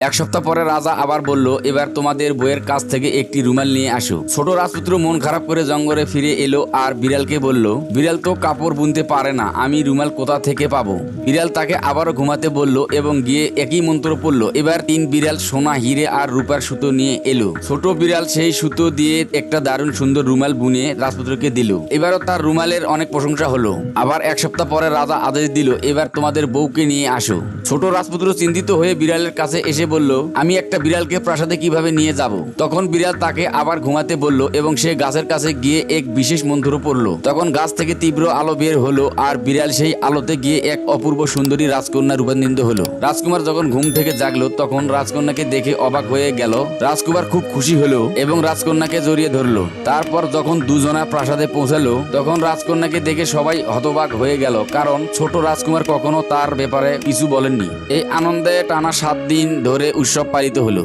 এক সপ্তাহ পরে রাজা আবার বলল, এবার তোমাদের বইয়ের কাছ থেকে একটি রুমাল নিয়ে আসো। ছোট রাজপুত্র মন খারাপ করে জঙ্গলে ফিরে এলো আর বিড়ালকে বলল, বিড়াল তো কাপড় বুনতে পারে না, আমি রুমাল কোথা থেকে পাবো? বিড়াল তাকে আবারও ঘুমাতে বলল এবং গিয়ে একই মন্ত্র পড়ল। এবার তিন বিড়াল সোনা, হিরে আর রূপার সুতো নিয়ে এলো। ছোট বিড়াল সেই সুতো দিয়ে একটা দারুণ সুন্দর রুমাল বুনে রাজপুত্রকে দিল। এবারও তার রুমালের অনেক প্রশংসা হলো। আবার এক সপ্তাহ পরে রাজা আদেশ দিল, এবার তোমাদের বউকে নিয়ে আসো। ছোট রাজপুত্র চিন্তিত হয়ে বিড়ালের কাছে এসে বলল, আমি একটা বিড়ালকে প্রাসাদে কিভাবে নিয়ে যাব? তখন বিড়াল তাকে আবার ঘুমাতে বলল এবং সে গাছের কাছে গিয়ে এক বিশেষ মন্ত্র পড়ল। তখন গাছ থেকে তীব্র আলো বের হলো আর বিড়াল সেই আলোতে গিয়ে এক অপূর্ব সুন্দরী রাজকন্যা রূপান্তরিত হলো। রাজকুমার যখন ঘুম থেকে জাগলো তখন রাজকন্যাকে দেখে অবাক হয়ে গেল। রাজকুমার খুব খুশি হলো এবং রাজকন্যাকে জড়িয়ে ধরলো। তারপর যখন দুজনা প্রাসাদে পৌঁছালো তখন রাজকন্যাকে দেখে সবাই হতবাক হয়ে গেল, কারণ ছোট রাজকুমার কখনো তার ব্যাপারে কিছু বলেননি। এই আনন্দে টানা 7 দিন ধরে উৎসব পালিত হলো।